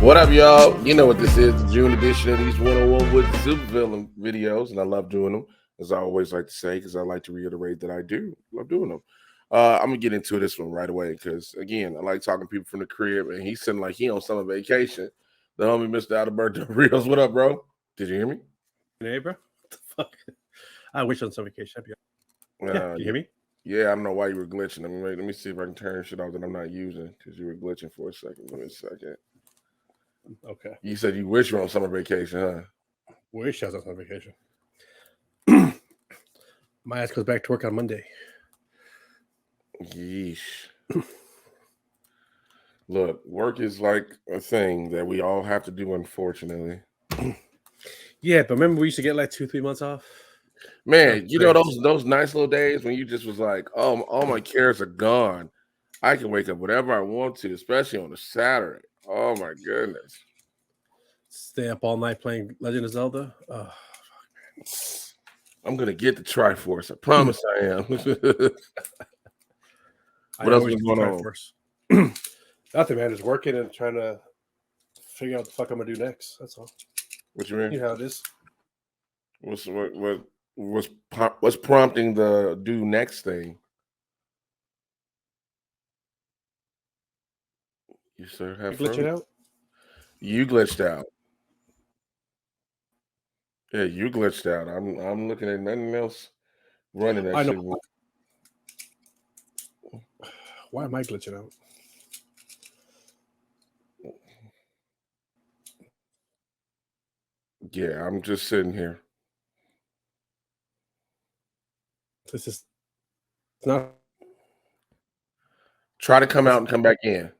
What up, y'all? You know what this is, the June edition of these 101 with Supervillain videos, and I love doing them, as I always like to say, because I like to reiterate that I do love doing them. I'm gonna get into this one right away, because again, I like talking to people from the crib, and he's sitting like he on summer vacation. The homie, Mr. Adalberto Rios. What up, bro? Did you hear me? Hey, bro. What the fuck? I wish on some vacation. Yeah, can you hear me? Yeah, I don't know why you were glitching. Let me see if I can turn shit off that I'm not using, because you were glitching for a second. Give me a second. Okay. You said you wish you were on summer vacation, huh? Wish I was on some vacation. My ass goes back to work on Monday. Yeesh. Look, work is like a thing that we all have to do, unfortunately. Yeah, but remember we used to get like 2-3 months off? Man, you know great. those nice little days when you just was like, oh, all my cares are gone. I can wake up whenever I want to, especially on a Saturday. Oh my goodness. Stay up all night playing Legend of Zelda. Oh, I'm gonna get the Triforce. I promise I am. I What else always was get the going on? Triforce. Nothing, man. Just working and trying to figure out what the fuck I'm gonna do next. That's all. What you mean? You know how it is. What's prompting the do next thing? You sir have You glitching out? You glitched out. Yeah, you glitched out. I'm looking at nothing else running that I know. shit. Why am I glitching out? Yeah, I'm just sitting here. This is not. Try to come out and come back in.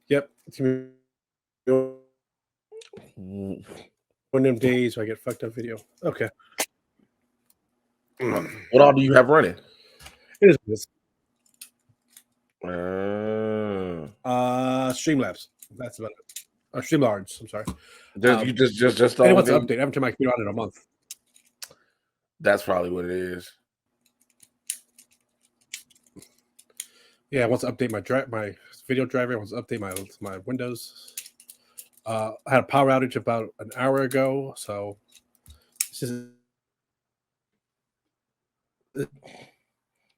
Yep. It's gonna be one of them days where I get fucked up video. Okay. What all do you have running? It is. Uh, Streamlabs. That's about it. Streamlards. I'm sorry. you just And it don't wants to think update. I haven't turned my computer on in a month. that's probably what it is. Yeah, it wants to update my video driver. It wants to update my Windows. I had a power outage about an hour ago, so this is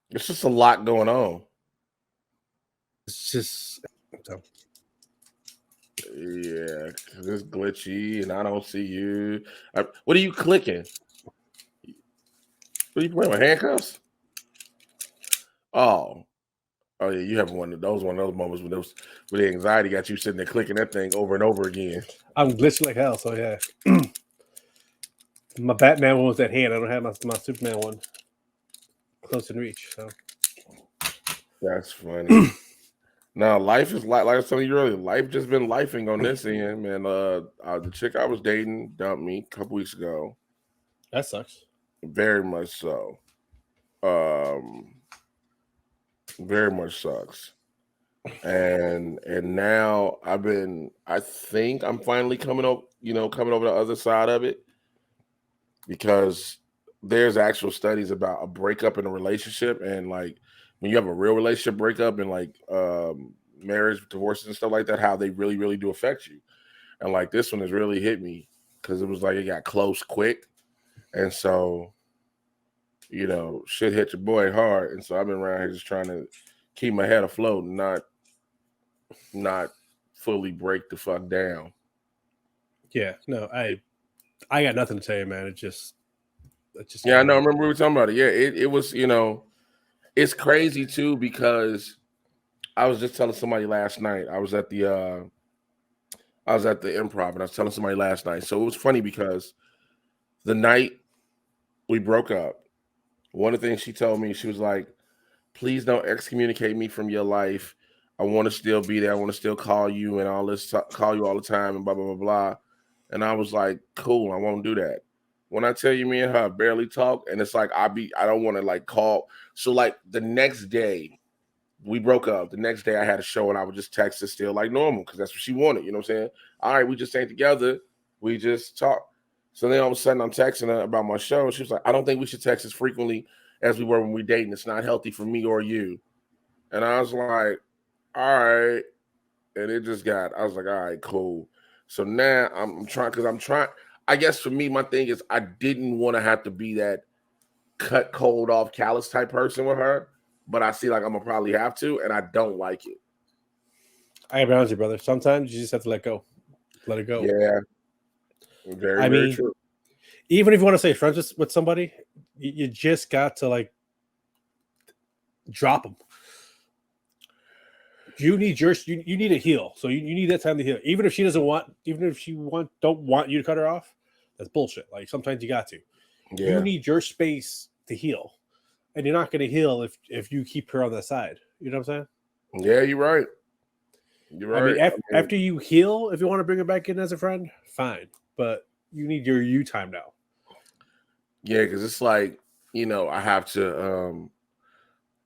It's just a lot going on. it's just so. Yeah, 'cause it's glitchy and I don't see you. What are you clicking? What are you playing with handcuffs? Oh, oh yeah, you have one of those moments when the anxiety got you sitting there clicking that thing over and over again. I'm glitching like hell, so yeah. My Batman one was at hand. I don't have my Superman one close in reach. So That's funny. Now life is like I was telling you earlier, life just been lifing on this end, man. The chick I was dating dumped me a couple weeks ago. that sucks. Very much so. Um, very much sucks. And now I think I'm finally coming over the other side of it, because there's actual studies about a breakup in a relationship, and like when you have a real relationship breakup and like marriage, divorces and stuff like that, how they really, really do affect you. And like this one has really hit me because it was like it got close quick. And so, shit hit your boy hard. And so I've been around here just trying to keep my head afloat and not fully break the fuck down. Yeah, no, I got nothing to tell you, man. It just Yeah, I know. I remember we were talking about it. Yeah, it was, it's crazy too, because I was just telling somebody last night. I was at the Improv, and I was telling somebody last night. So it was funny because the night we broke up, one of the things she told me, she was like, please don't excommunicate me from your life. I want to still be there. I want to still call you and all this, call you all the time and blah blah blah blah. And I was like, cool, I won't do that. When I tell you, me and her barely talk, and it's like I don't want to like call. So like the next day, we broke up. The next day I had a show and I would just text her still like normal because that's what she wanted. You know what I'm saying? All right, we just ain't together. We just talk. So then all of a sudden I'm texting her about my show. And she was like, I don't think we should text as frequently as we were when we dating. It's not healthy for me or you. And I was like, all right. And it just got, I was like, all right, cool. So now I'm trying, because I'm trying, I guess for me, my thing is I didn't want to have to be that cut cold off callous type person with her, but I see like I'm gonna probably have to, and I don't like it. I gotta be honest with you, brother. Sometimes you just have to let go. Let it go. Yeah, very, I very mean, true. even if you want to stay friends with somebody, you just got to like drop them. You need you need to heal. So you need that time to heal. Even if she doesn't want, even if she don't want you to cut her off, that's bullshit. Like sometimes you got to. Yeah, You need your space to heal. And you're not going to heal if you keep her on that side. You know what I'm saying? yeah, you're right. You're right. I mean, after you heal, if you want to bring her back in as a friend, fine. But you need your you time now. Yeah, because it's like, I have to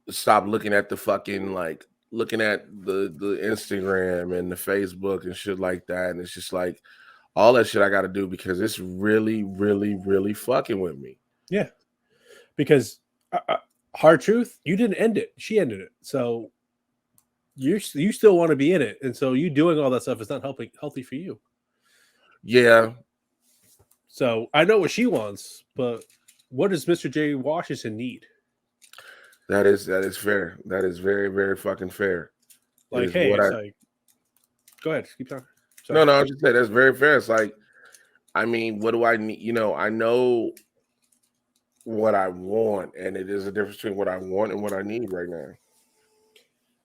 stop looking at the fucking like looking at the Instagram and the Facebook and shit like that, and it's just like all that shit I got to do because it's really, really, really fucking with me. Yeah, because hard truth, you didn't end it; she ended it. So you still want to be in it, and so you doing all that stuff is not healthy for you. Yeah. So I know what she wants, but what does Mr. J. Washington need? That is fair. That is very, very fucking fair. Like, hey, it's like, go ahead, keep talking. Sorry. No, I was just saying that's very fair. It's like, I mean, what do I need? I know what I want, and it is a difference between what I want and what I need right now.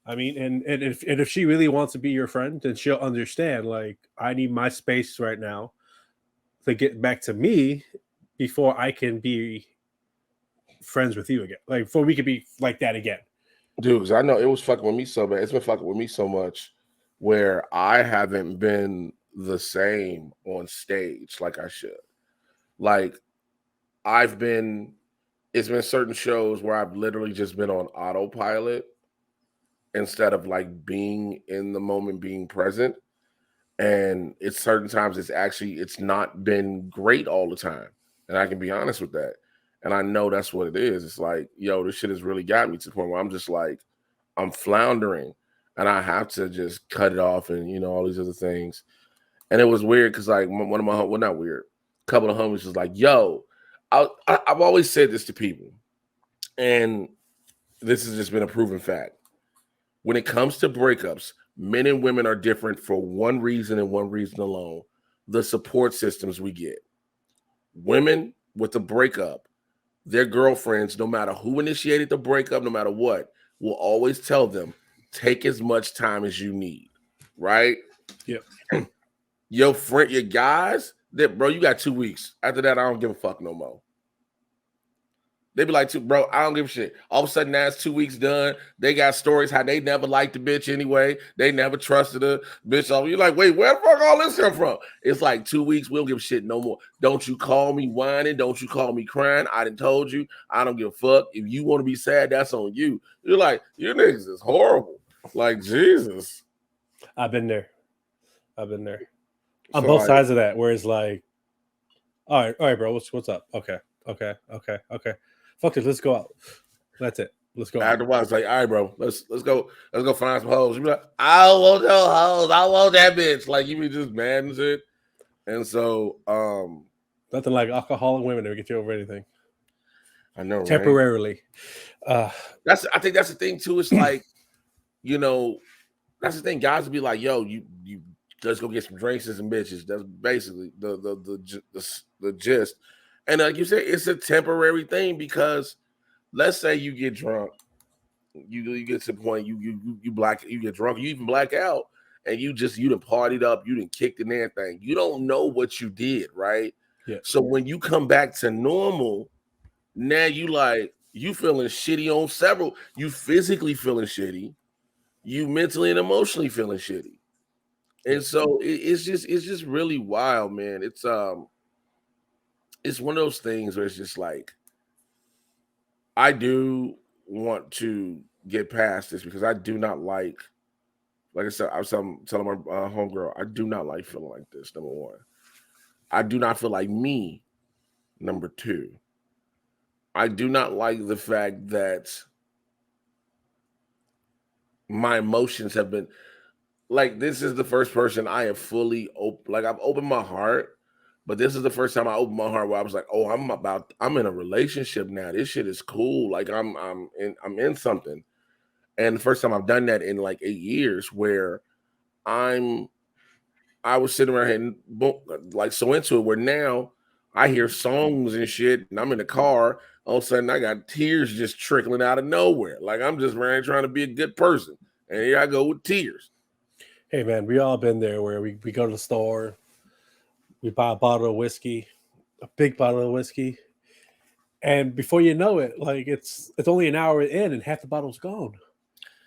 I mean, and if she really wants to be your friend, then she'll understand. Like, I need my space right now to get back to me before I can be friends with you again. Like, before we could be like that again. Dude, because I know it was fucking with me so bad. It's been fucking with me so much where I haven't been the same on stage like I should. Like, it's been certain shows where I've literally just been on autopilot instead of like being in the moment, being present. And it's certain times it's not been great all the time. And I can be honest with that. And I know that's what it is. It's like, yo, this shit has really got me to the point where I'm just like, I'm floundering and I have to just cut it off and, all these other things. And it was weird because like one of my, well, not weird, a couple of homies was like, yo, I've always said this to people. And this has just been a proven fact. When it comes to breakups, men and women are different for one reason and one reason alone: the support systems we get. Women with the breakup, their girlfriends, no matter who initiated the breakup, no matter what, will always tell them, take as much time as you need, right? Yep. Your guys, bro, you got 2 weeks. After that, I don't give a fuck no more. They be like, bro, I don't give a shit. All of a sudden, now it's 2 weeks done. They got stories how they never liked the bitch anyway. They never trusted her. Bitch, you're like, wait, where the fuck all this come from? It's like 2 weeks. We don't give a shit no more. Don't you call me whining. Don't you call me crying. I done told you. I don't give a fuck. If you want to be sad, that's on you. You're like, you niggas is horrible. Like, Jesus. I've been there. On both sides of that, where it's like, all right, bro, what's up? Okay. Fuck it, let's go out. That's it. Let's go. Afterwards, like, all right, bro, let's go find some hoes. You be like, I don't want no hoes. I want that bitch. Like, you be just mad and shit. And so, nothing like alcoholic women to get you over anything. I know, temporarily. Right? I think that's the thing too. It's like, that's the thing. Guys will be like, yo, you let's go get some drinks and some bitches. That's basically the gist. And like you said, it's a temporary thing because let's say you get drunk, you get to the point you get drunk, you even black out, and you done partied up, you done kicked in everything. You don't know what you did, right? Yeah. So when you come back to normal, now you feeling shitty on several. You physically feeling shitty. you mentally and emotionally feeling shitty. And Yep. so it's just really wild, man. It's one of those things where it's just like I do want to get past this because I do not like I said, I was telling my homegirl, I do not like feeling like this. Number one, I do not feel like me. Number two, I do not like the fact that my emotions have been like this is the first person I have fully open like I've opened my heart, but this is the first time I opened my heart where I was like, oh, I'm in a relationship now. This shit is cool. Like I'm in something. And the first time I've done that in like 8 years where I'm I was sitting around here and like so into it where now I hear songs and shit and I'm in the car. All of a sudden I got tears just trickling out of nowhere. Like I'm just really trying to be a good person. And here I go with tears. Hey man, we all been there where we go to the store, we buy a bottle of whiskey, a big bottle of whiskey, and before you know it, like it's only an hour in and half the bottle's gone.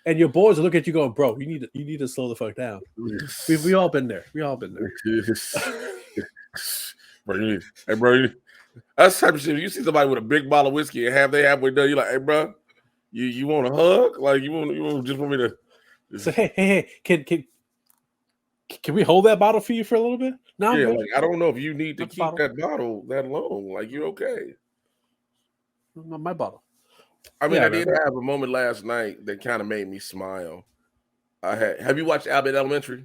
And your boys will look at you going, bro, you need to slow the fuck down. We all been there. We all been there. Bro, hey, bro, that's the type of shit. You see somebody with a big bottle of whiskey and halfway done, you're like, hey, bro, you want a hug? Like you just want me to? So hey, can we hold that bottle for you for a little bit? No, I'm Yeah, good. like I don't know if you need to Not the keep bottle. that bottle that long. Like you're okay. Not my bottle. I mean, Yeah, I man. did have a moment last night that kind of made me smile. Have you watched Abbott Elementary?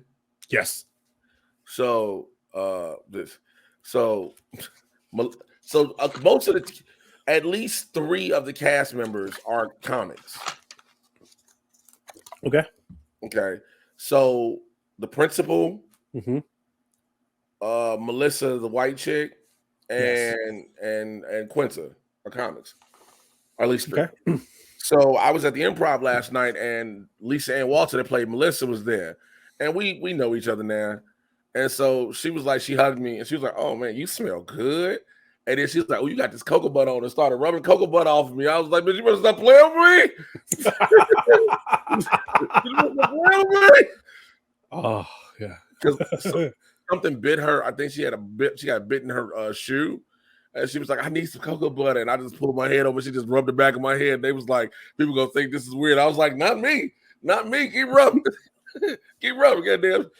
Yes. So this so most of the at least 3 of the cast members are comics. Okay. Okay. So the principal, Mm-hmm. Melissa, the white chick, Yes. and Quinta are comics. Or at least 3. Okay. So I was at the improv last night and Lisa Ann Walter that played Melissa was there. And we know each other now. And so she was like, she hugged me and she was like, oh man, you smell good. And then she was like, oh, you got this cocoa butter on and started rubbing cocoa butter off of me. I was like, bitch, you better stop playing with me. You better stop playing with me. Oh yeah. Because something bit her. I think she got bit in her shoe. And she was like, I need some cocoa butter. And I just pulled my head over. She just rubbed the back of my head. They was like, people gonna think this is weird. I was like, not me. Not me. Keep rubbing. Keep rubbing, goddamn.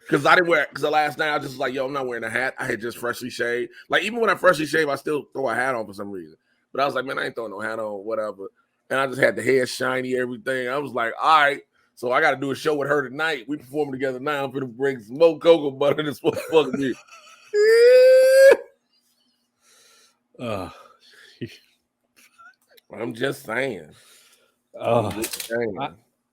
Because I didn't wear because the last night I just was like, yo, I'm not wearing a hat. I had just freshly shaved. Like, even when I freshly shave, I still throw a hat on for some reason. But I was like, man, I ain't throwing no hat on, whatever. And I just had the hair shiny, everything. I was like, all right. So I got to do a show with her tonight. We performing together now. I'm gonna bring some more cocoa butter in this motherfucker. Me. I'm just saying. I'm just saying.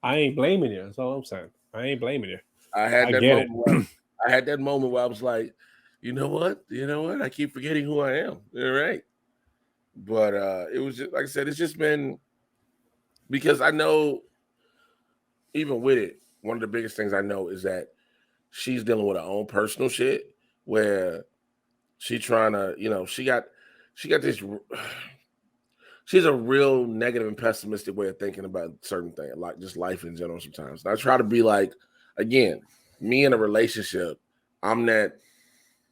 I ain't blaming you. That's all I'm saying. I ain't blaming you. I had that get moment. I had that moment where I was like, you know what? I keep forgetting who I am. You're right. But it was just like I said, it's just been because I know even with it, one of the biggest things I know is that she's dealing with her own personal shit where she trying to, she got this she's a real negative and pessimistic way of thinking about certain things, like just life in general sometimes. And I try to be like, again, me in a relationship, I'm that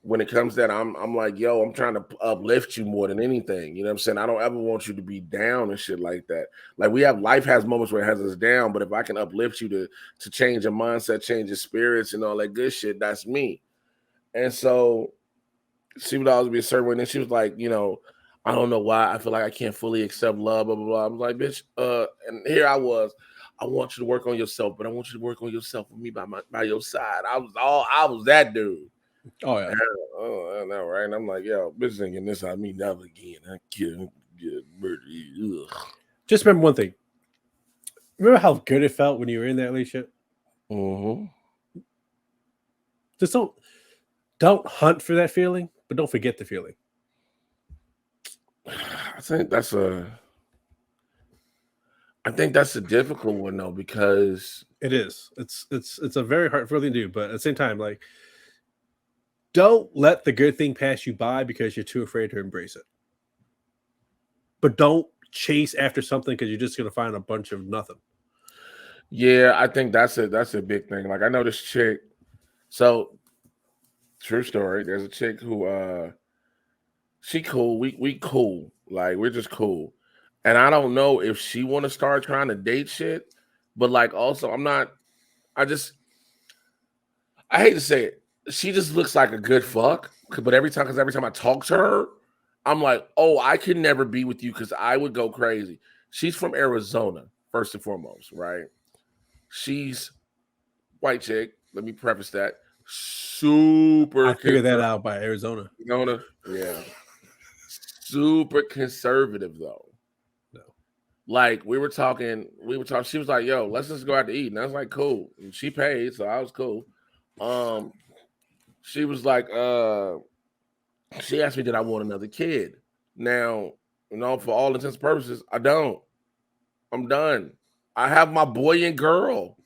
when it comes to that, I'm like, yo, I'm trying to uplift you more than anything. You know what I'm saying? I don't ever want you to be down and shit like that. Like life has moments where it has us down, but if I can uplift you to change your mindset, change your spirits and all that good shit, that's me. And so she would always be a certain way. And then she was like, I don't know why I feel like I can't fully accept love, blah, blah, blah. I was like, bitch, and here I was. I want you to work on yourself, but I want you to work on yourself with me by your side. I was that dude. Oh yeah. I know, right? And I'm like, yo, bitch ain't getting this out of me never again. I can't get murdered. Just remember one thing. Remember how good it felt when you were in that relationship? Mm-hmm. Just don't hunt for that feeling, but don't forget the feeling. I think that's a difficult one though, because it is. It's a very hard thing to do, but at the same time, like, don't let the good thing pass you by because you're too afraid to embrace it. But don't chase after something because you're just gonna find a bunch of nothing. Yeah, I think that's a big thing. Like I know this chick. So true story. There's a chick who she cool. We cool. Like we're just cool. And I don't know if she want to start trying to date shit, but like also I'm not. I just I hate to say it. She just looks like a good fuck. But because every time I talk to her, I'm like, oh, I could never be with you because I would go crazy. She's from Arizona, first and foremost, right? She's white chick. Let me preface that. Super I figured that conservative. out by Arizona. Arizona, yeah. Super conservative though. No. Like we were talking. She was like, "Yo, let's just go out to eat," and I was like, "Cool." And she paid, so I was cool. Um, she was like, she asked me, "Did I want another kid?" Now, for all intents and purposes, I don't. I'm done. I have my boy and girl.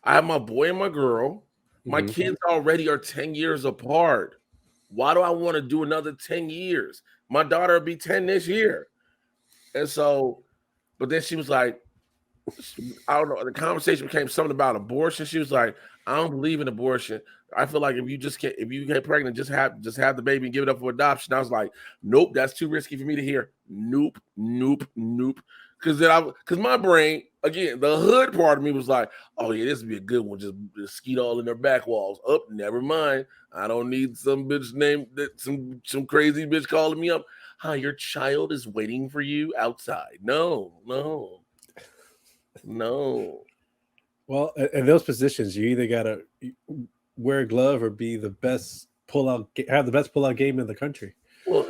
I have my boy and my girl. My Mm-hmm. kids already are 10 years apart. Why do I want to do another 10 years? My daughter will be 10 this year. And so, but then she was like, I don't know. The conversation became something about abortion. She was like, I don't believe in abortion. I feel like if you get pregnant, just have the baby and give it up for adoption. I was like, nope, that's too risky for me to hear. Nope, nope, nope. Because my brain, again, the hood part of me was like, oh yeah, this would be a good one. Just skeet all in their back walls. Oh, never mind. I don't need some bitch named some crazy bitch calling me up. Hi, your child is waiting for you outside. No, no, no. Well, in those positions, you either gotta wear a glove or be the best have the best pull-out game in the country. Well,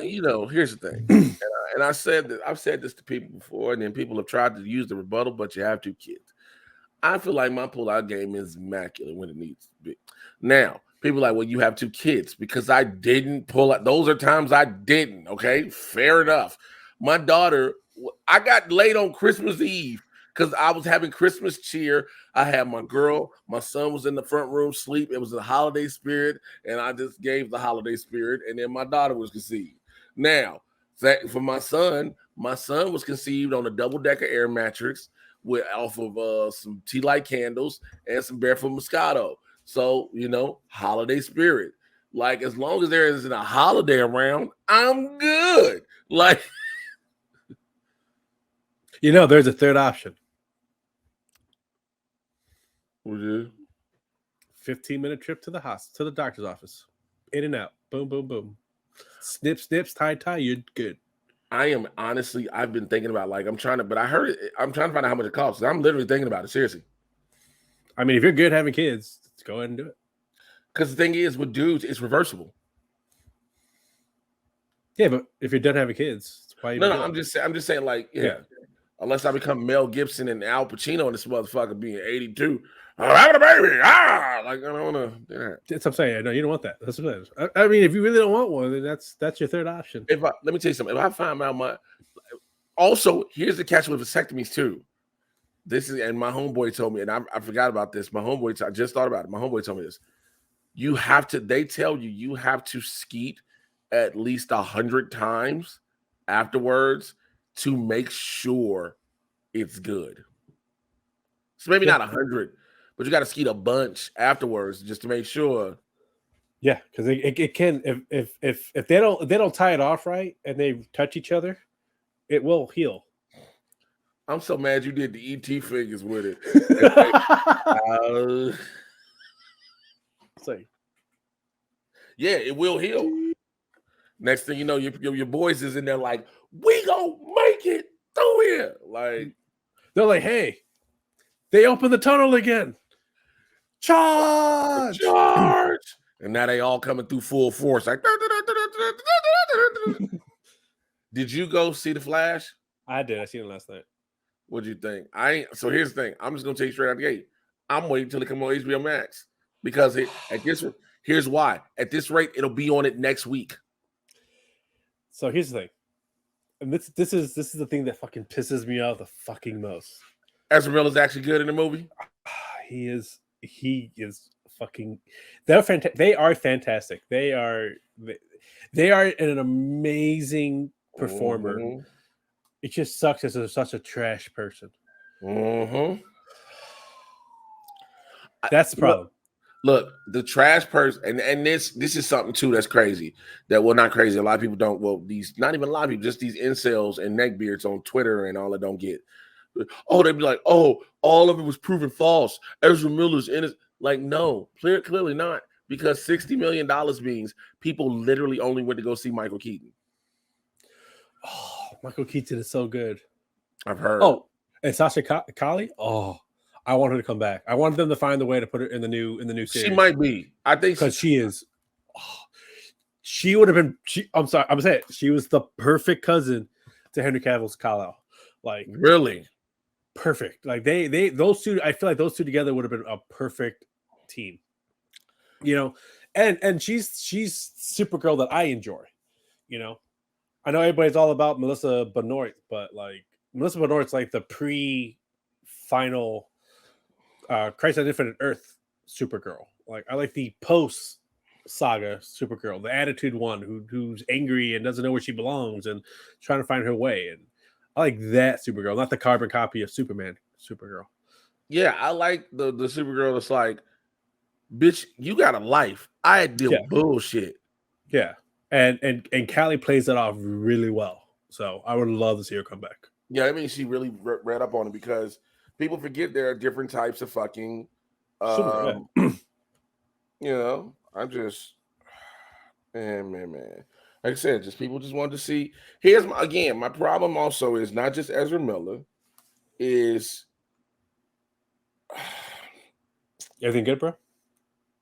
here's the thing, and I said that I've said this to people before, and then people have tried to use the rebuttal, but you have two kids. I feel like my pull-out game is immaculate when it needs to be. Now, people are like, well, you have two kids because I didn't pull out. Those are times I didn't. Okay, fair enough. My daughter, I got late on Christmas Eve because I was having Christmas cheer. I had my girl, my son was in the front room sleep. It was a holiday spirit, and I just gave the holiday spirit, and then my daughter was conceived. Now, for my son was conceived on a double-decker air mattress with off of some tea light candles and some barefoot Moscato. So, holiday spirit. Like as long as there isn't a holiday around, I'm good. Like There's a third option. would you? 15-minute trip to the doctor's office. In and out. Boom, boom, boom. Snip, snips, tie, you're good. I am honestly, I've been thinking about I'm trying to, but I'm trying to find out how much it costs. I'm literally thinking about it, seriously. I mean, if you're good having kids, let's go ahead and do it. Because the thing is, with dudes, it's reversible. Yeah, but if you're done having kids, why even No, I'm just saying, yeah. Unless I become Mel Gibson and Al Pacino and this motherfucker being 82. I'm having a baby. I don't want to do that. That's what I'm saying. No, you don't want that. That's what I'm saying. I mean, if you really don't want one, then that's your third option. Let me tell you something. If I find out also, here's the catch with vasectomies too. And my homeboy told me, and I forgot about this. I just thought about it. My homeboy told me this. They tell you have to skeet at least 100 times afterwards to make sure it's good. So maybe not 100, but you got to skeet a bunch afterwards just to make sure. Yeah, because it can if they don't tie it off right and they touch each other, it will heal. I'm so mad you did the ET figures with it. Yeah, it will heal. Next thing you know, your boys is in there like, we gonna make it through here. Like they're like, hey, they opened the tunnel again. Charge! And now they all coming through full force. Like, did you go see The Flash? I did. I seen it last night. What'd you think? So here's the thing. I'm just gonna tell you straight out the gate. I'm waiting till it come on HBO Max because here's why. At this rate, it'll be on it next week. So here's the thing, and this is the thing that fucking pisses me off the fucking most. Ezra Miller's actually good in the movie. He is fucking. They are fantastic. They are an amazing performer. Mm-hmm. It just sucks as such a trash person. Mm-hmm. That's the look, problem. look, the trash person, and this is something too that's crazy. That well, not crazy. A lot of people don't. Well, these not even a lot of people, just these incels and neckbeards on Twitter and all that don't get. Oh, they'd be like, oh, all of it was proven false. Ezra Miller's in it. Like, no, clearly not. Because $60 million means people literally only went to go see Michael Keaton. Oh, Michael Keaton is so good. I've heard. Oh, and Sasha Kali. Oh, I want her to come back. I want them to find a way to put her in the new series. She might be. I think because she is. Oh, she would have been. I'm sorry. I'm saying she was the perfect cousin to Henry Cavill's Kal-El. Like really perfect. Like those two. I feel like those two together would have been a perfect team. You know, and she's Supergirl that I enjoy. You know, I know everybody's all about Melissa Benoist, but like Melissa Benoist's like the pre-final Crisis on Infinite Earth Supergirl. Like I like the post saga Supergirl, the attitude one who's angry and doesn't know where she belongs and trying to find her way. And I like that Supergirl, not the carbon copy of Superman Supergirl. Yeah, I like the Supergirl that's like, bitch, you got a life. I deal bullshit. Yeah. And Callie plays that off really well. So I would love to see her come back. Yeah, I mean, she really read up on it because people forget there are different types of fucking, Supergirl, you know, I'm just, man. Like I said, just people just wanted to see. Here's my problem also is not just Ezra Miller, is everything good, bro?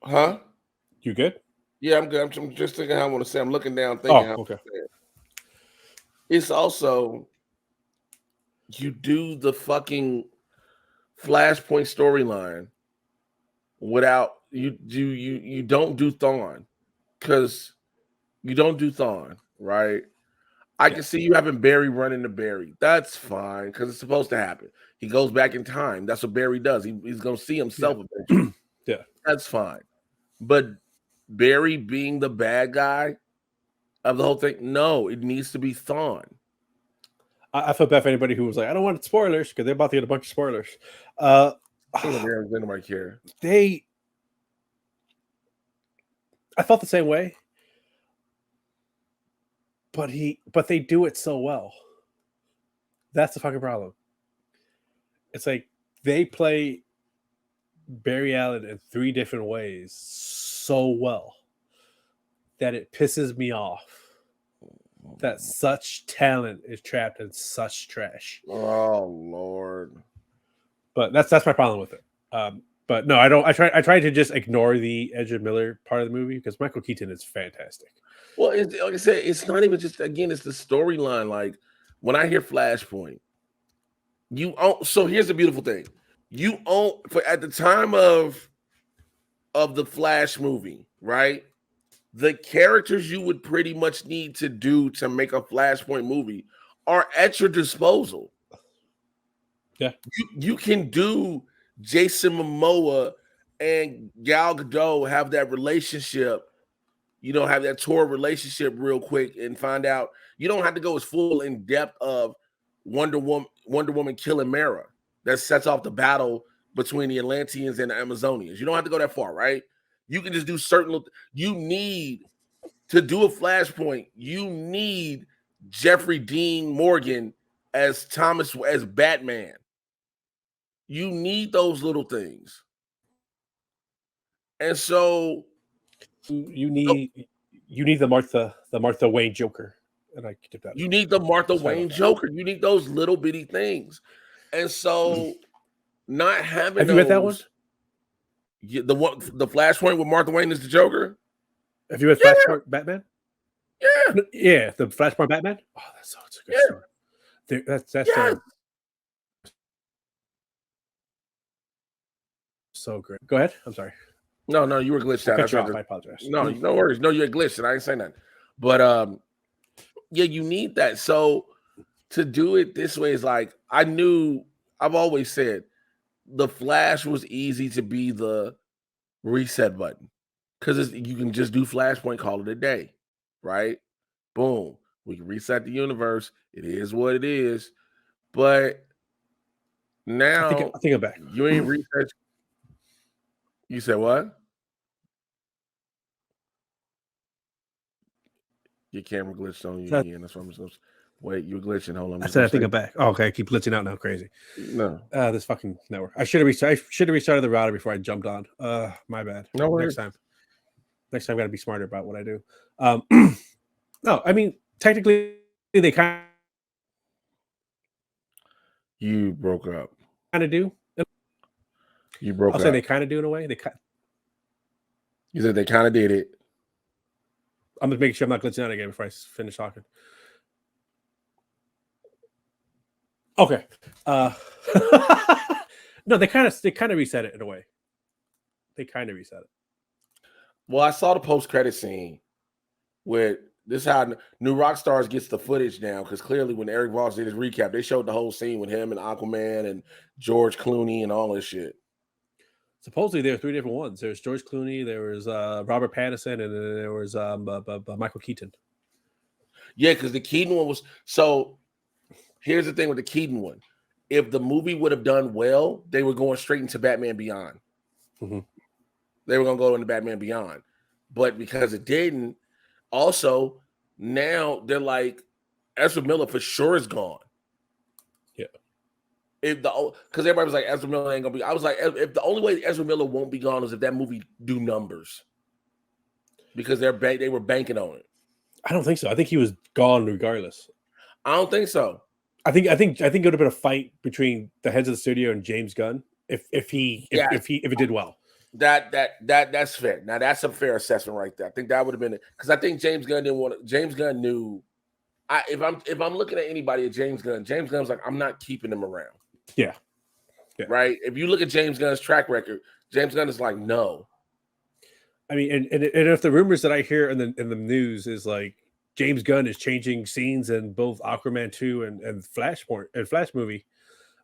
Huh? You good? Yeah, I'm good. I'm just thinking how I want to say. I'm looking down thinking how okay. It's also you do the fucking Flashpoint storyline without you don't do Thawne because you don't do Thawne, right? I can see you having Barry run into Barry. That's fine because it's supposed to happen. He goes back in time. That's what Barry does. He's going to see himself eventually. Yeah, that's fine. But Barry being the bad guy of the whole thing, no, it needs to be Thawne. I feel bad for anybody who was like, I don't want spoilers because they're about to get a bunch of spoilers. Nobody care. I felt the same way, but they do it so well. That's the fucking problem. It's like they play Barry Allen in 3 different ways so well that it pisses me off that such talent is trapped in such trash. Oh Lord! But that's my problem with it. But no, I don't. I try to just ignore the Ezra Miller part of the movie because Michael Keaton is fantastic. Well, like I said, it's not even just it's the storyline. Like when I hear Flashpoint, you own. So here's the beautiful thing: you own at the time of the Flash movie, right? The characters you would pretty much need to do to make a Flashpoint movie are at your disposal. Yeah, you can do Jason Momoa and Gal Gadot have that relationship, have that tour relationship real quick and find out. You don't have to go as full in depth of Wonder Woman killing Mara. That sets off the battle between the Atlanteans and the Amazonians. You don't have to go that far, right? You can just do certain. You need to do a Flashpoint. You need Jeffrey Dean Morgan as Batman. You need those little things. And so you need the Martha Wayne Joker. And I did that. You need the Martha Wayne Joker. You need those little bitty things. And so not having Have you read that one? The Flashpoint with Martha Wayne is the Joker? Have you read Flashpoint Batman? Yeah. Yeah, the Flashpoint Batman? Oh, that's such a good story. That's so great. Go ahead. I'm sorry. No, you were glitched out. I apologize. No, no worries. No, you had glitched, and I ain't saying that. But yeah, you need that. So to do it this way is like I've always said the Flash was easy to be the reset button because you can just do Flashpoint, call it a day, right? Boom, we can reset the universe. It is what it is. But now I think I'm back. You ain't reset. You said what? Your camera glitched on you So again. That's what I'm just gonna wait. You're glitching. Hold on. I'm I just said gonna I think say I'm back. Oh, okay, I keep glitching out now. Crazy. no. This fucking network. I should have restarted the router before I jumped on. My bad. No Next worries. time. Next time, I got to be smarter about what I do. Um, no, I mean technically they kind You broke up. of do. You I'll broke say they up. kind of do in a way. You said they kind of did it. I'm just making sure I'm not glitching out again before I finish talking. Okay. No, they kind of reset it in a way. They kind of reset it. Well, I saw the post credit scene where this is how New Rockstars gets the footage now, because clearly when Eric Voss did his recap, they showed the whole scene with him and Aquaman and George Clooney and all this shit. Supposedly there are 3 different ones. There's George Clooney, there was Robert Pattinson, and then there was Michael Keaton. Yeah, because the Keaton one was so. Here's the thing with the Keaton one: if the movie would have done well, they were going straight into Batman Beyond. Mm-hmm. They were going to go into Batman Beyond, but because it didn't, also now they're like Ezra Miller for sure is gone. Yeah. If the because everybody was like Ezra Miller ain't gonna be. I was like, if the only way Ezra Miller won't be gone is if that movie do numbers, because they were banking on it. I don't think so. I think he was gone regardless. I don't think so. I think it would have been a fight between the heads of the studio and James Gunn if it did well. That's fair. Now that's a fair assessment right there. I think that would have been it, because I think James Gunn didn't want. James Gunn knew. If I'm looking at anybody at James Gunn's like, I'm not keeping him around. Yeah. Right. If you look at James Gunn's track record, James Gunn is like, no. I mean, and if the rumors that I hear in the news is like James Gunn is changing scenes in both Aquaman 2 and Flash movie,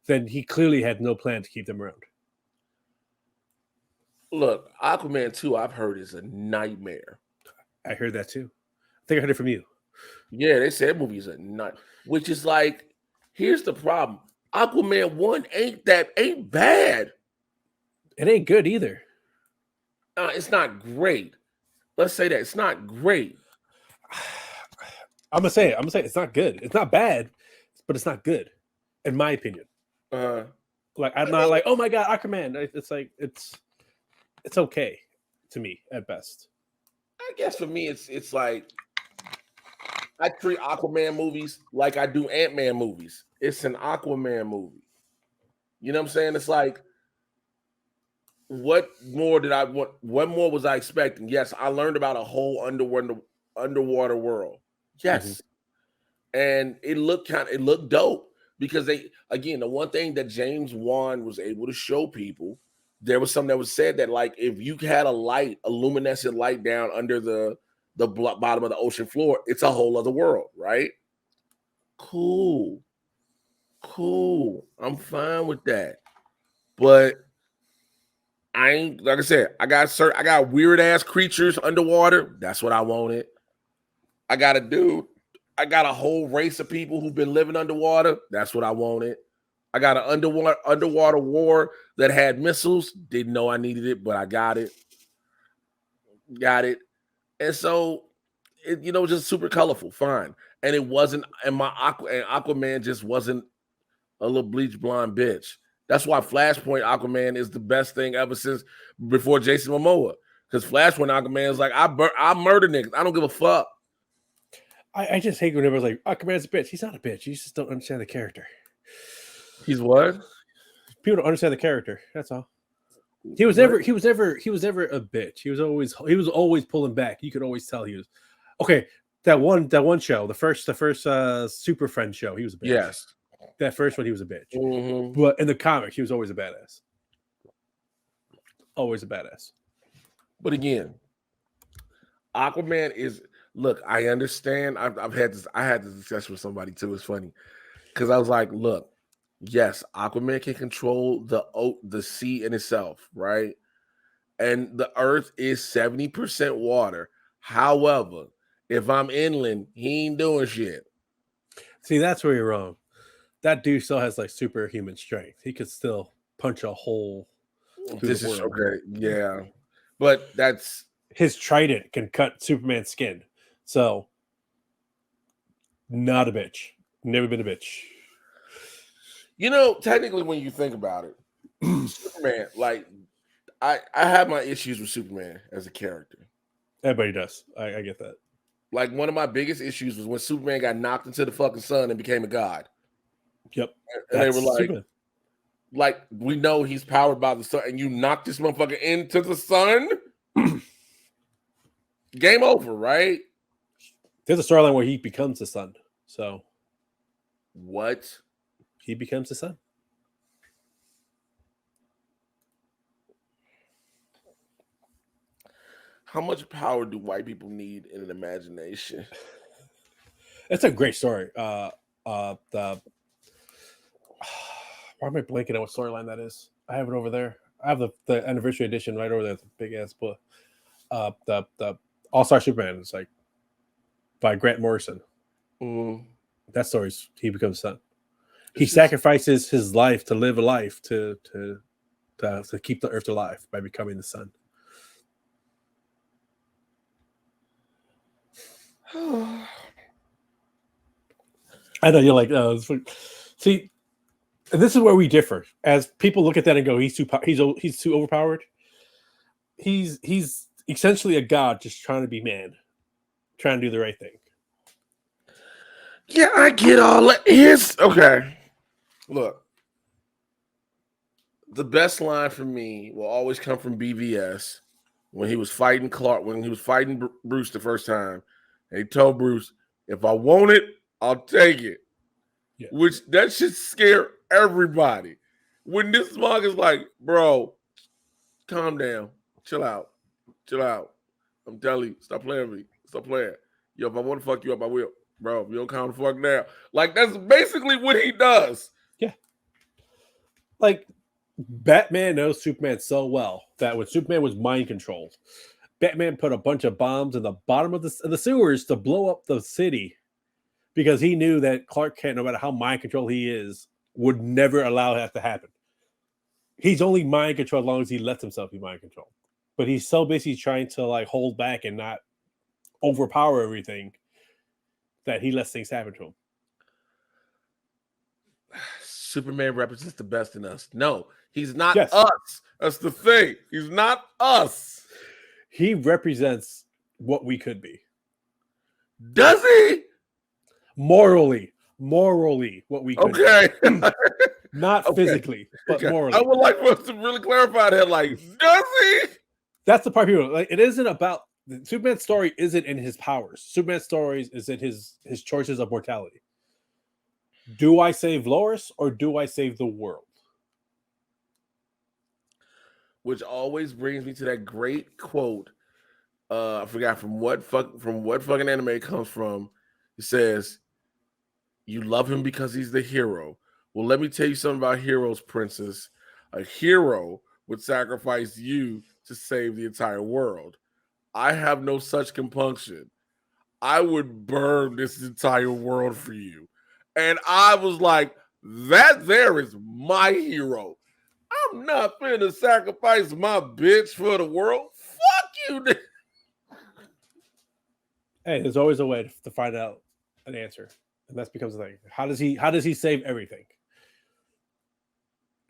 then he clearly had no plan to keep them around. Look, Aquaman 2, I've heard, is a nightmare. I heard that too. I think I heard it from you. Yeah, they said movies are not, which is like, here's the problem. Aquaman 1 ain't bad. It ain't good either. It's not great. Let's say that it's not great. I'm gonna say it's not good. It's not bad, but it's not good, in my opinion. Like I'm not like, oh my god, Aquaman. It's like it's okay to me at best. I guess for me, it's like I treat Aquaman movies like I do Ant-Man movies. It's an Aquaman movie. You know what I'm saying? It's like, what more did I want? What more was I expecting? Yes, I learned about a whole underwater world. Yes. And it looked dope, because the one thing that James Wan was able to show people, there was something that was said that, like, if you had a luminescent light down under the bottom of the ocean floor, it's a whole other world, right? Cool. I'm fine with that. But I ain't, like I said, I got weird ass creatures underwater. That's what I wanted. I got a whole race of people who've been living underwater. That's what I wanted. I got an underwater war that had missiles. Didn't know I needed it, but I got it. And so, just super colorful. Fine. And it wasn't, and Aquaman just wasn't a little bleach blonde bitch. That's why Flashpoint Aquaman is the best thing ever since before Jason Momoa. Because Flashpoint Aquaman is like, I murder niggas. I don't give a fuck. I just hate when everyone's like, Aquaman's a bitch. He's not a bitch. You just don't understand the character. He's what? People don't understand the character. That's all. He was never a bitch. He was always pulling back. You could always tell he was. Okay, that one show, the first Super Friend show, he was a bitch. Yes. That first one, he was a bitch. Mm-hmm. But in the comics, he was always a badass. Always a badass. But again, Aquaman is, look, I understand. I had this discussion with somebody too. It's funny, because I was like, look, yes, Aquaman can control the sea in itself, right? And the earth is 70% water. However, if I'm inland, he ain't doing shit. See, that's where you're wrong. That dude still has like superhuman strength. He could still punch a hole. through This the is world. okay. Yeah, but that's His trident can cut Superman's skin. So, not a bitch. Never been a bitch. technically when you think about it, Superman. Like I have my issues with Superman as a character. Everybody does. I get that. Like one of my biggest issues was when Superman got knocked into the fucking sun and became a god, Yep. and they were That's like, Superman. we know he's powered by the sun, and you knocked this motherfucker into the sun. Game over, right? There's a storyline where he becomes the sun. So What? he becomes the sun. How much power do white people need in an imagination? That's a great story. The why am I blanking on what storyline that is? I have it over there. I have the anniversary edition right over there. It's a big ass book. The All Star Superman is like by Grant Morrison. Mm. That story's he becomes sun. He sacrifices his life to live a life to keep the earth alive by becoming the sun. I know you're like, oh, see, this is where we differ. As people look at that and go, he's too overpowered. He's essentially a god, just trying to be man, trying to do the right thing. Yeah, I get all that. Okay. Look, the best line for me will always come from BVS when he was fighting Clark, when he was fighting Bruce the first time. And he told Bruce, "If I want it, I'll take it." Yeah. Which that should scare everybody. When this mug is like, bro, calm down, chill out. I'm telling you, stop playing with me. Stop playing. Yo, if I want to fuck you up, I will. Bro, if you don't calm the fuck down. Like, that's basically what he does. Yeah. Like, Batman knows Superman so well that when Superman was mind controlled, Batman put a bunch of bombs in the bottom of the sewers to blow up the city because he knew that Clark Kent, no matter how mind controlled he is, would never allow that to happen. He's only mind controlled as long as he lets himself be mind controlled. But he's so busy trying to like hold back and not overpower everything that he lets things happen to him. Superman represents the best in us. No, he's not us. That's the thing. He's not us. He represents what we could be. Does he? Morally, what we could be. Not physically, but morally. I would like for us to really clarify that. Like, does he? That's the part people like. It isn't about Superman's story. Isn't in his powers. Superman's stories is in his choices of mortality. Do I save Lois or do I save the world? Which always brings me to that great quote. I forgot from what fucking anime it comes from. It says, "You love him because he's the hero." Well, let me tell you something about heroes, princess. A hero would sacrifice you to save the entire world. I have no such compunction. I would burn this entire world for you. And I was like, that there is my hero. I'm not finna sacrifice my bitch for the world. Fuck you. Hey, there's always a way to find out an answer. And that becomes the thing. How does he save everything?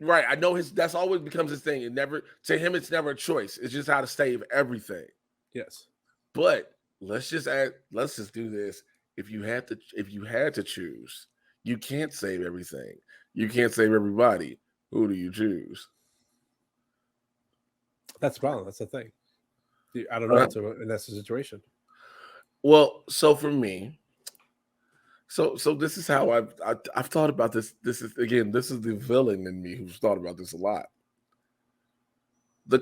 Right. I know that's always becomes his thing. To him, it's never a choice. It's just how to save everything. Yes. But let's just do this. If you had to choose, you can't save everything. You can't save everybody. Who do you choose? That's the problem. That's the thing. I don't know. And that's the situation. Well, so for me, so this is how I've thought about this. This is the villain in me who's thought about this a lot. The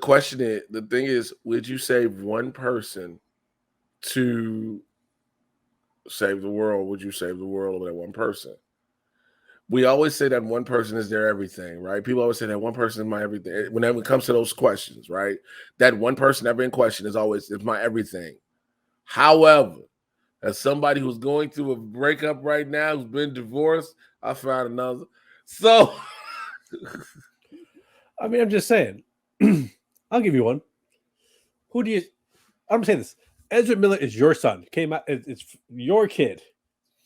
thing is, would you save one person to save the world? Would you save the world over that one person? We always say that one person is their everything, right? People always say that one person is my everything. Whenever it comes to those questions, right? That one person ever in question is my everything. However, as somebody who's going through a breakup right now, who's been divorced, I found another. So, I mean, I'm just saying, I'll give you one. Who do you? I'm gonna say this. Ezra Miller is your son. Came out. It's your kid.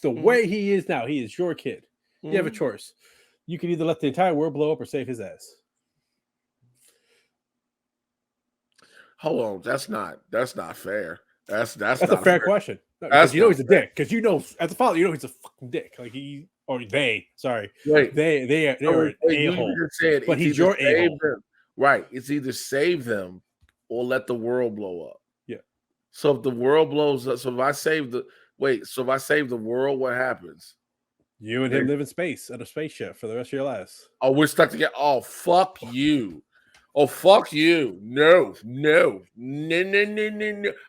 The way he is now, he is your kid. You have a choice. You can either let the entire world blow up or save his ass. Hold on, that's not fair. That's That's not a fair fair. question. Because That's you know not he's a fair. dick. Because you know, as a father, you know he's a fucking dick. Like he or they. Sorry, Wait, they are an wait, a you hole. just said But it's he's either your a save hole. them, right? It's either save them or let the world blow up. Yeah. So if the world blows up, so if I save the world, what happens? You and him live in space at a spaceship for the rest of your lives. Oh, we're stuck together. Oh, fuck you. Oh, fuck you. No.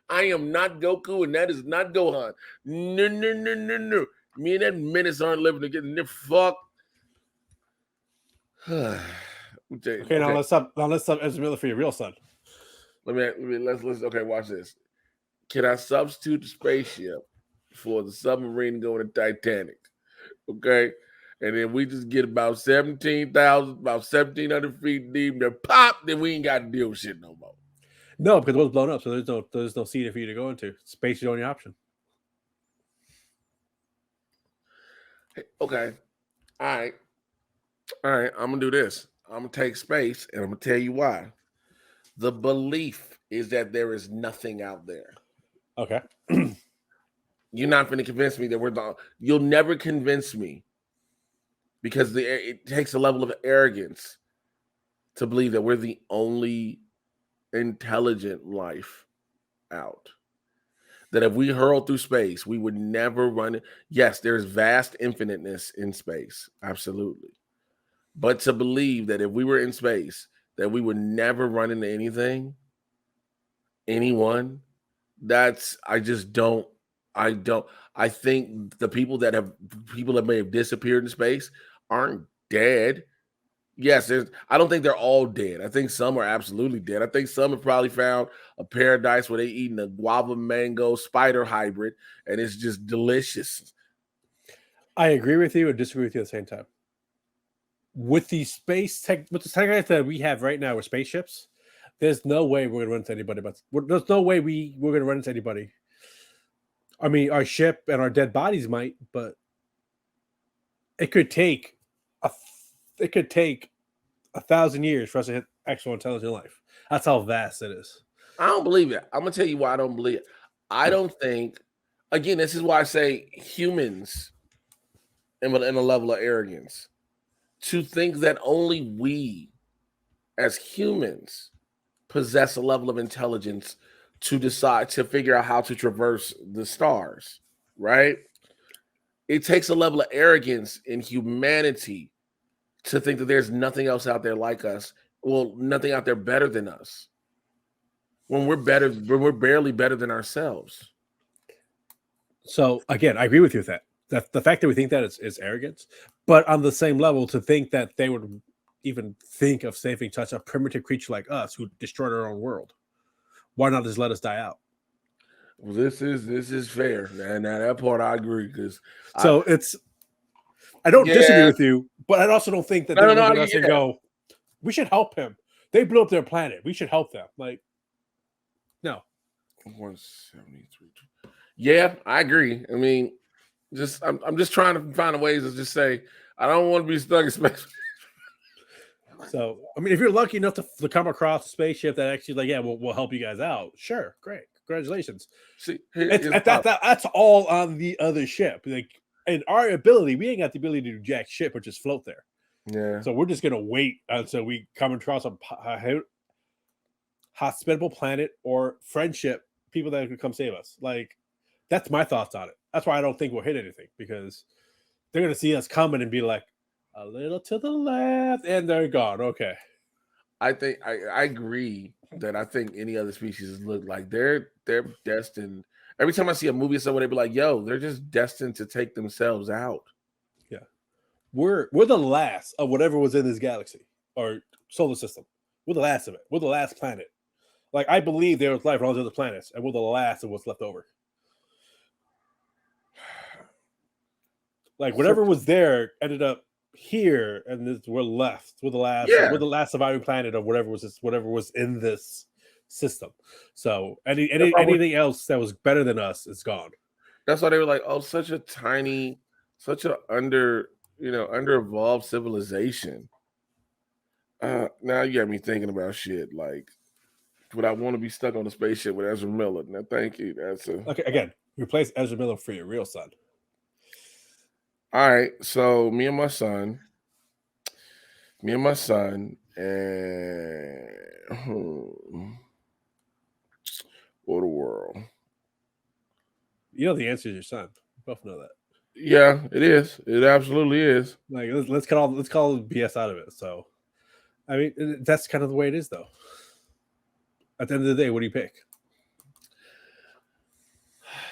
I am not Goku, and that is not Gohan. No. Me and that menace aren't living together. Fuck. Okay, now let's stop Ezra Miller for your real son. Let's okay, watch this. Can I substitute the spaceship for the submarine going to Titanic? Okay. And then we just get about 1,700 feet deep. Then pop, then we ain't got to deal with shit no more. No, because it was blown up, so there's no seat for you to go into. Space is the only option. Okay. All right. I'm gonna do this. I'm gonna take space, and I'm gonna tell you why. The belief is that there is nothing out there. Okay. You're not going to convince me that we're the. You'll never convince me because it takes a level of arrogance to believe that we're the only intelligent life out. That if we hurl through space, we would never run it. Yes, there's vast infiniteness in space, absolutely. But to believe that if we were in space, that we would never run into anyone, I just don't. I think the people that may have disappeared in space aren't dead. Yes, I don't think they're all dead. I think some are absolutely dead. I think some have probably found a paradise where they eating a guava mango spider hybrid and it's just delicious. I agree with you and disagree with you at the same time. With the technology that we have right now with spaceships, there's no way we're gonna run into anybody. There's no way we're gonna run into anybody. I mean, our ship and our dead bodies might, but it could take 1,000 years for us to hit actual intelligent life. That's how vast it is. I don't believe it. I'm gonna tell you why I don't believe it. I don't think. Again, this is why I say humans, in a level of arrogance, to think that only we, as humans, possess a level of intelligence to decide to figure out how to traverse the stars, right? It takes a level of arrogance in humanity to think that there's nothing else out there like us. Well, nothing out there better than us. When we're barely better than ourselves. So again, I agree with you with that. The fact that we think that is arrogance, but on the same level, to think that they would even think of saving such a primitive creature like us who destroyed our own world. Why not just let us die out? Well, this is fair. Now that part I agree because I don't disagree with you, but I also don't think that they're looking at us and go, we should help him. They blew up their planet. We should help them. Like, no. 173. Yeah, I agree. I mean, I'm just trying to find a ways to just say I don't want to be stuck in space. So, I mean, if you're lucky enough to come across a spaceship that actually, we'll help you guys out. Sure, great, congratulations. See, that's all on the other ship. Like, in our ability, we ain't got the ability to do jack shit, but just float there. Yeah. So we're just gonna wait until we come across a hospitable planet or friendship, people that could come save us. Like, that's my thoughts on it. That's why I don't think we'll hit anything, because they're gonna see us coming and be like, a little to the left, and they're gone. Okay. I think I agree that I think any other species look like they're destined. Every time I see a movie or somewhere, they be like, "Yo, they're just destined to take themselves out." Yeah, we're the last of whatever was in this galaxy or solar system. We're the last of it. We're the last planet. Like, I believe there was life on all the other planets, and we're the last of what's left over. Like, whatever was there ended up here, and we're left. We're the Yeah, last surviving planet of whatever was in this system. So that's why, anything else that was better than us is gone. that's why they were like, oh, such a tiny, such a under evolved civilization. Now you got me thinking about shit like, would I want to be stuck on a spaceship with Ezra Miller? Now, thank you. That's a Okay, again, replace Ezra Miller for your real son. all right. So me and my son, and what a world. You know the answer is your son. We both know that. Yeah, it is. It absolutely is. Like let's call BS out of it. So, I mean, that's kind of the way it is, though. At the end of the day, what do you pick?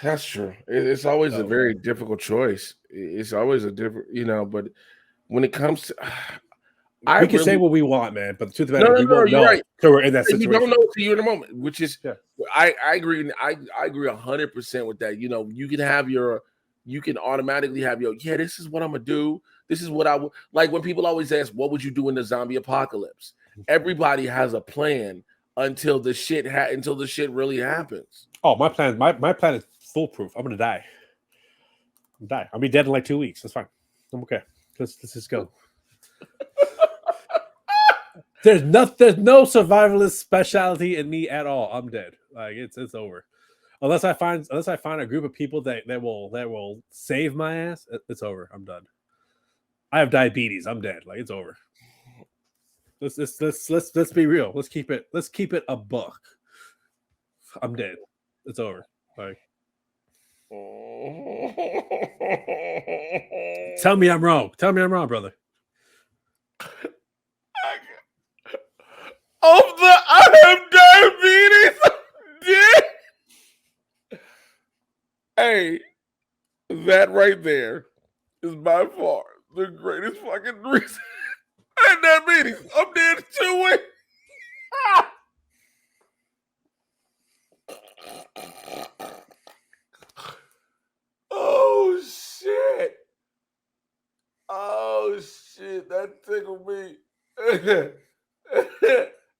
That's true. It's always a So, very difficult choice. It's always a different, but when it comes to, I we can say really what we want, man, but the truth of the no, matter, no, we no. won't You're know right. until we're in that You don't situation. know to you in a moment, which is, Yeah. I agree. I agree 100% with that. You can have you can automatically have yeah, this is what I'm gonna do. This is what I would like when people always ask, what would you do in the zombie apocalypse? Everybody has a plan until the shit really happens. Oh, my plan is foolproof. I'm gonna die. I'll be dead in like 2 weeks. That's fine. I'm okay. Let's just go. There's no survivalist specialty in me at all. I'm dead. Like it's over. Unless I find a group of people that will save my ass, it's over. I'm done. I have diabetes. I'm dead. Like it's over. Let's be real. Let's keep it a buck. I'm dead. It's over. Like tell me I'm wrong. Tell me I'm wrong, brother. I have diabetes. Hey, that right there is by far the greatest fucking reason. I had diabetes. I'm dead in 2 weeks. Oh shit. Oh shit. That tickled me.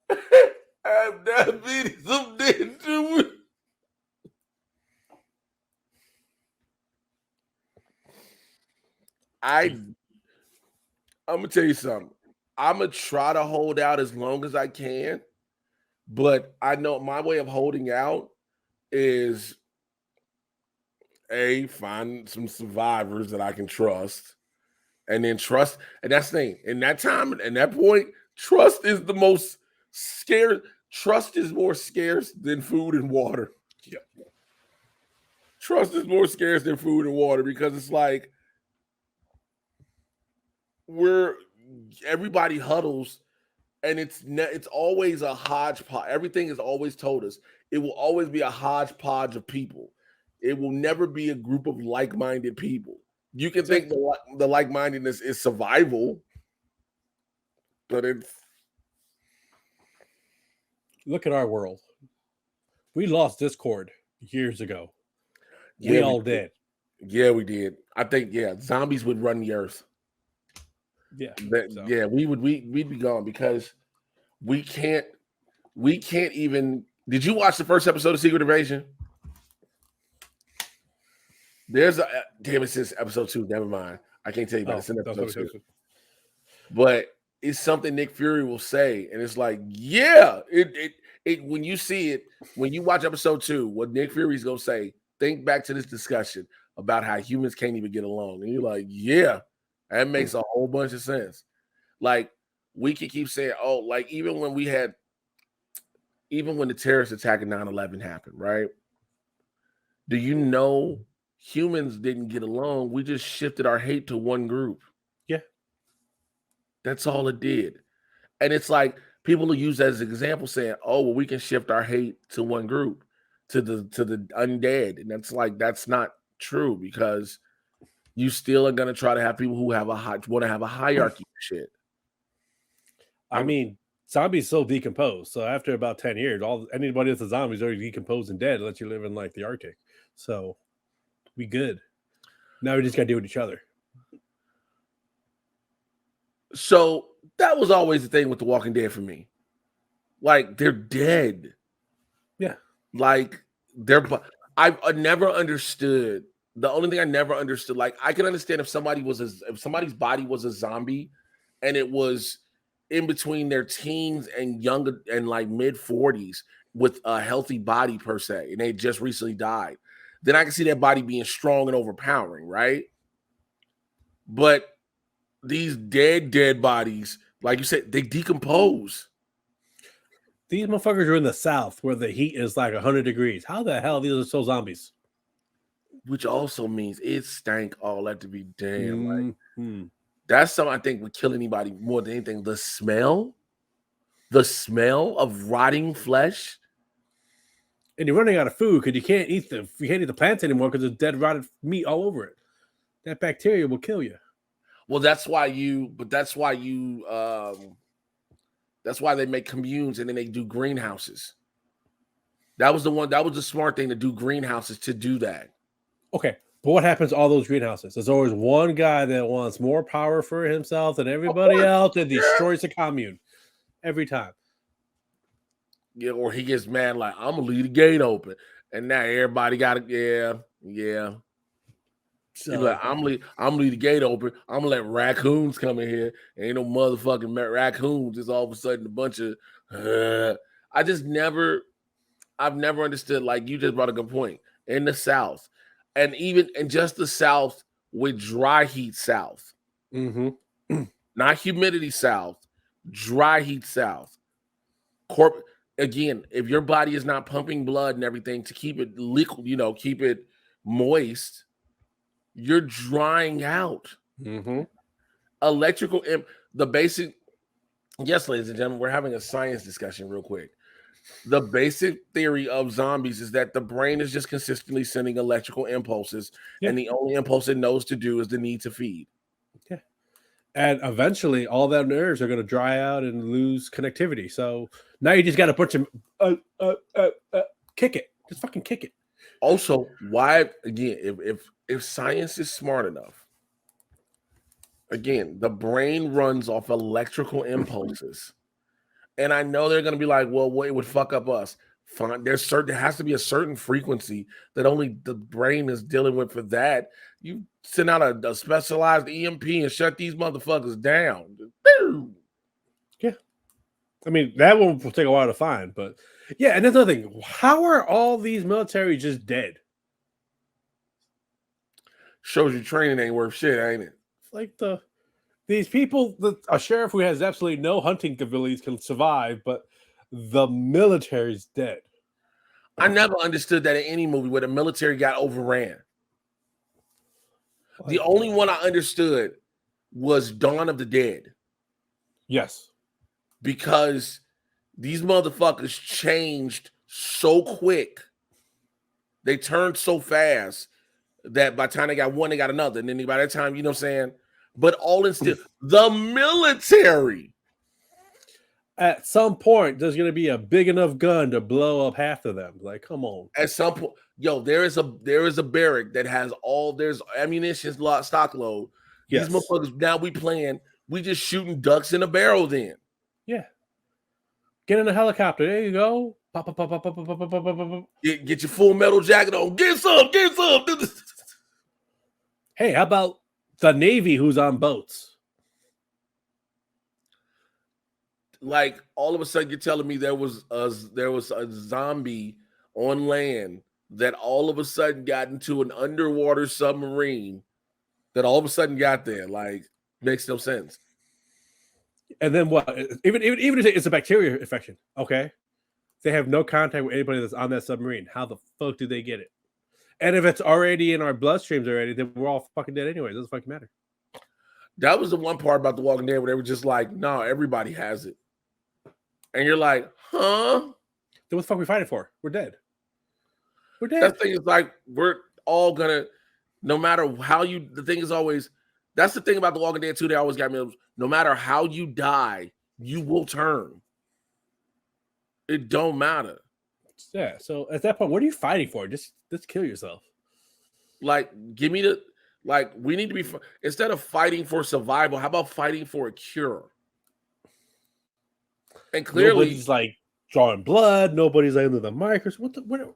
I have diabetes. I'm dead in 2 weeks. I'm gonna tell you something. I'm gonna try to hold out as long as I can, but I know my way of holding out is find some survivors that I can trust, and then trust. And that's the thing. In that time, and that point, trust is the most scarce. Trust is more scarce than food and water. Yeah. Trust is more scarce than food and water because it's like everybody huddles, and it's always a hodgepodge. Everything is always told us it will always be a hodgepodge of people. It will never be a group of like-minded people. You can think the like-mindedness is survival, but it's Look at our world. We lost Discord years ago. We all did. Yeah, we did. I think zombies would run the earth. Yeah. Yeah, we'd be gone because we can't even. Did you watch the first episode of Secret Invasion? There's a damn it since episode 2. Never mind. I can't tell you about it. It's in episode 2. But it's something Nick Fury will say, and it's like, yeah, it when you see it, when you watch episode 2, what Nick Fury's gonna say, think back to this discussion about how humans can't even get along. And you're like, yeah, that makes a whole bunch of sense. Like, we can keep saying, oh, like even when the terrorist attack in 9/11 happened, right? Do you know humans didn't get along? We just shifted our hate to one group. Yeah. That's all it did. And it's like people will use that as an example saying, oh, well, we can shift our hate to one group, to the undead. And that's not true because you still are gonna try to have people who want to have a hierarchy of shit. I mean, zombies so decomposed. So after about 10 years, anybody that's a zombie is already decomposed and dead unless you live in like the Arctic. So we good. Now we just gotta deal with each other. So that was always the thing with The Walking Dead for me. Like they're dead. Yeah. Like I've never understood. The only thing I never understood, like I can understand if if somebody's body was a zombie, and it was in between their teens and younger and like mid 40s with a healthy body per se, and they just recently died, then I can see that body being strong and overpowering, right? But these dead bodies, like you said, they decompose. These motherfuckers are in the South where the heat is like 100 degrees. How the hell these are still zombies? Which also means it stank all that to be damn. Like Mm-hmm. that's something I think would kill anybody more than anything. The smell of rotting flesh. And you're running out of food because you can't eat the plants anymore because there's dead rotted meat all over it. That bacteria will kill you. Well, that's why that's why they make communes and then they do greenhouses. That was the smart thing to do greenhouses to do that. Okay, but what happens to all those greenhouses? There's always one guy that wants more power for himself than Of everybody course. else and Yeah. destroys the commune every time. Yeah, or he gets mad like I'm gonna leave the gate open. And now everybody got it. Yeah. He's like, So I'm leave the gate open. I'm gonna let raccoons come in here. Ain't no motherfucking raccoons. Just all of a sudden a bunch of. I just I've never understood. Like you just brought a good point in the South, and even in just the South with dry heat South, not humidity South, dry heat South. Again, if your body is not pumping blood and everything to keep it liquid, keep it moist, you're drying out. Electrical, the basic. Yes, ladies and gentlemen, we're having a science discussion real quick. The basic theory of zombies is that the brain is just consistently sending electrical impulses, and the only impulse it knows to do is the need to feed. Yeah. And eventually, all that nerves are going to dry out and lose connectivity. So now you just got to put some kick it. Just fucking kick it. Also, why again? If science is smart enough, again, the brain runs off electrical impulses. And I know they're going to be like, well, it would fuck up us. Fine. There has to be a certain frequency that only the brain is dealing with for that. You send out a specialized EMP and shut these motherfuckers down. Yeah. I mean, that one will take a while to find, but yeah. And that's another thing. How are all these military just dead? Shows you training ain't worth shit, ain't it? Like these people, a sheriff who has absolutely no hunting abilities can survive, but the military's dead. I never understood that in any movie where the military got overran. The only one I understood was Dawn of the Dead. Yes. Because these motherfuckers changed so quick. They turned so fast that by the time they got one, they got another. And then by that time, you know what I'm saying? But all in still, the military. At some point, there's going to be a big enough gun to blow up half of them. Like, come on. At some point, there is a barrack that has there's ammunition stock load. Yes. These motherfuckers, now we just shooting ducks in a barrel then. Yeah. Get in a helicopter. There you go. Pop. Get your full metal jacket on. Get some. Hey, how about the Navy who's on boats? Like all of a sudden, you're telling me there was a zombie on land that all of a sudden got into an underwater submarine that all of a sudden got there. Like, makes no sense. And then what? Even if it's a bacteria infection, okay, they have no contact with anybody that's on that submarine. How the fuck do they get it? And if it's already in our bloodstreams already, then we're all fucking dead anyway. It doesn't fucking matter. That was the one part about The Walking Dead where they were just like, no, everybody has it. And you're like, huh? Then what the fuck are we fighting for? We're dead. We're dead. That thing is like, we're all gonna, no matter how the thing is always, that's the thing about The Walking Dead too. They always got me, no matter how you die, you will turn. It don't matter. Yeah. So at that point, what are you fighting for? Just kill yourself. Like, give me Like we need to be instead of fighting for survival, how about fighting for a cure? And clearly, Nobody's like drawing blood. Nobody's like under the microscope. What?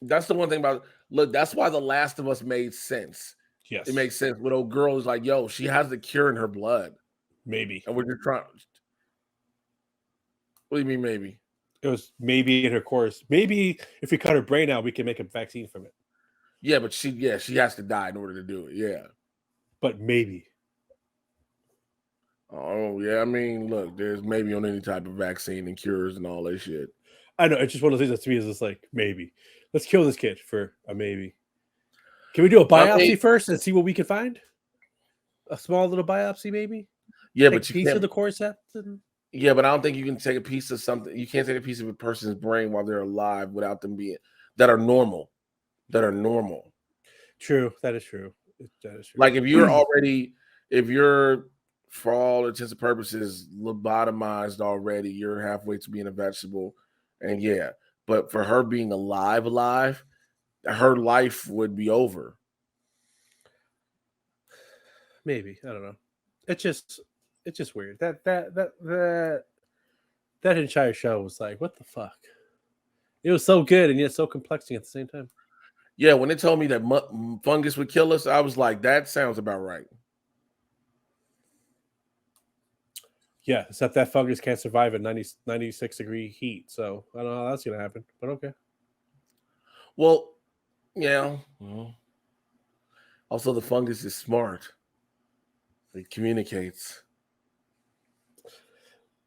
that's the one thing about look. That's why The Last of Us made sense. Yes, It makes sense. With old girl is like, yo, she has the cure in her blood, maybe. and we're just trying. What do you mean, maybe? It was maybe in her course. Maybe if we cut her brain out, we can make a vaccine from it. Yeah, but she has to die in order to do it. Yeah. But maybe. Oh yeah, I mean, look, there's maybe on any type of vaccine and cures and all that shit. I know. It's just one of those things that to me is just like maybe. Let's kill this kid for a maybe. Can we do a biopsy first and see what we can find? A small little biopsy, maybe. Yeah, Take but a piece of the cordyceps. Yeah, but I don't think you can take a piece of something. You can't take a piece of a person's brain while they're alive without them being that are normal. That are normal. True. That is true. That is true. Like if you're for all intents and purposes lobotomized already, you're halfway to being a vegetable. And yeah, but for her being alive, her life would be over. Maybe. I don't know. It's just weird. That entire show was like, what the fuck? It was so good and yet so complexing at the same time. Yeah, when they told me that fungus would kill us, I was like, that sounds about right. Yeah, except that fungus can't survive at 96-degree heat. So I don't know how that's going to happen, but okay. Well, yeah. Also, the fungus is smart. It communicates.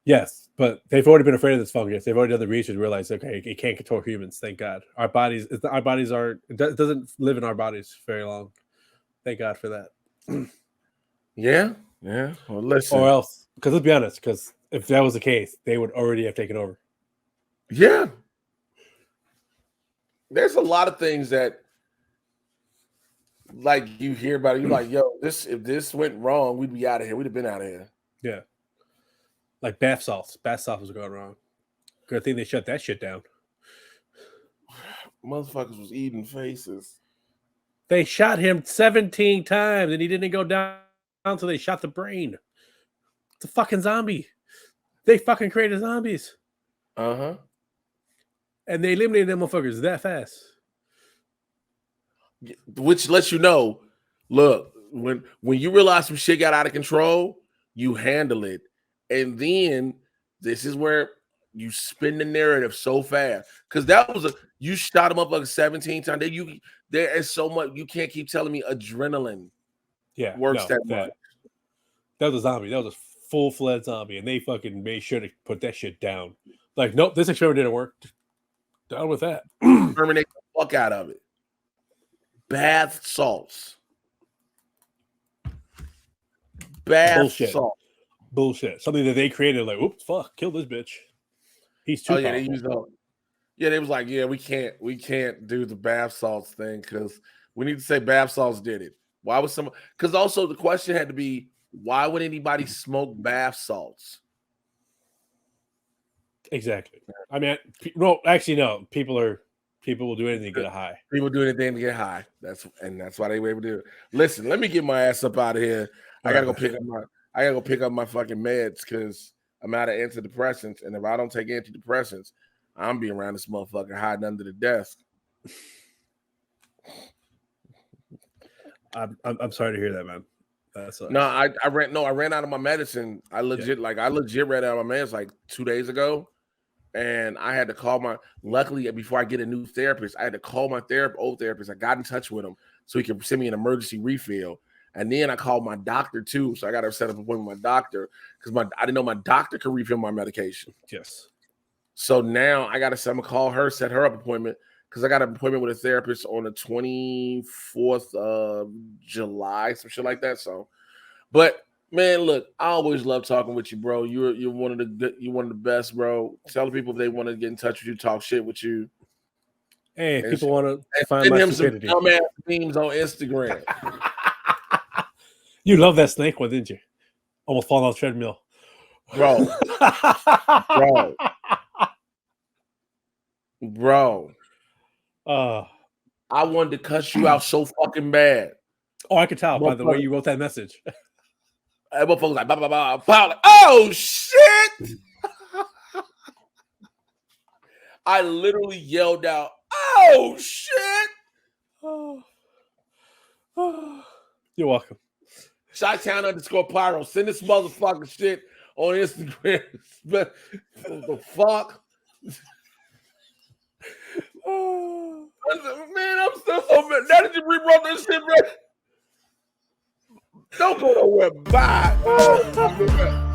Yes, but they've already been afraid of this fungus. They've already done the research and realized, okay, it can't control humans. Thank God. Our bodies aren't. It doesn't live in our bodies very long. Thank God for that. Yeah. Well, listen. Or else, because let's be honest, because if that was the case, they would already have taken over. Yeah. There's a lot of things that, like, you hear about it, you're like, yo, if this went wrong, we'd be out of here. We'd have been out of here. Yeah. Like bath salts. Bath salts was going wrong. Good thing they shut that shit down. Motherfuckers was eating faces. They shot him 17 times and he didn't go down until they shot the brain. It's a fucking zombie. They fucking created zombies. Uh-huh. And they eliminated them motherfuckers that fast. Which lets you know, look, when you realize some shit got out of control, you handle it. And then this is where you spin the narrative so fast. Because that was you shot him up like 17 times. There is so much, you can't keep telling me adrenaline works that much. That was a zombie. That was a full-fledged zombie. And they fucking made sure to put that shit down. Like, nope, this experiment didn't work. Down with that. Terminate the fuck out of it. Bath salts. Bullshit. Salt. Bullshit. Something that they created, like, oops, fuck, kill this bitch. He's too powerful. They used they was like, yeah, we can't do the bath salts thing because we need to say bath salts did it. Why would someone? Because also the question had to be, why would anybody smoke bath salts? Exactly. I mean, no, actually, no. People will do anything to get a high. People do anything to get high. That's why they were able to do it. Listen, let me get my ass up out of here. I gotta go pick up my fucking meds because I'm out of antidepressants. And if I don't take antidepressants, I'm being around this motherfucker hiding under the desk. I'm sorry to hear that, man. No, I ran out of my medicine. I legit ran out of my meds like 2 days ago. And I had to call luckily before I get a new therapist, I had to call my old therapist. I got in touch with him so he could send me an emergency refill. And then I called my doctor too. So I got to set up an appointment with my doctor because I didn't know my doctor could refill my medication. Yes. So now I'm gonna call her, set her up appointment because I got an appointment with a therapist on the 24th of July, some shit like that. So, but man, look, I always love talking with you, bro. You're one of the best, bro. Tell the people if they want to get in touch with you, talk shit with you. Hey, if people want to find my stupidity. Some dumbass memes on Instagram. You love that snake one, didn't you? Almost falling off the treadmill. Bro. I wanted to cuss you out so fucking bad. Oh, I could tell by the way Motherfucker- you wrote that message. And motherfuckers like, bah, bah, bah, bah, like, oh shit! I literally yelled out, oh shit! You're welcome. Chi-Town _Pyro. Send this motherfucking shit on Instagram. What the fuck? Man, I'm still so mad. Now that you rewrote this shit, man. Don't go nowhere. Bye.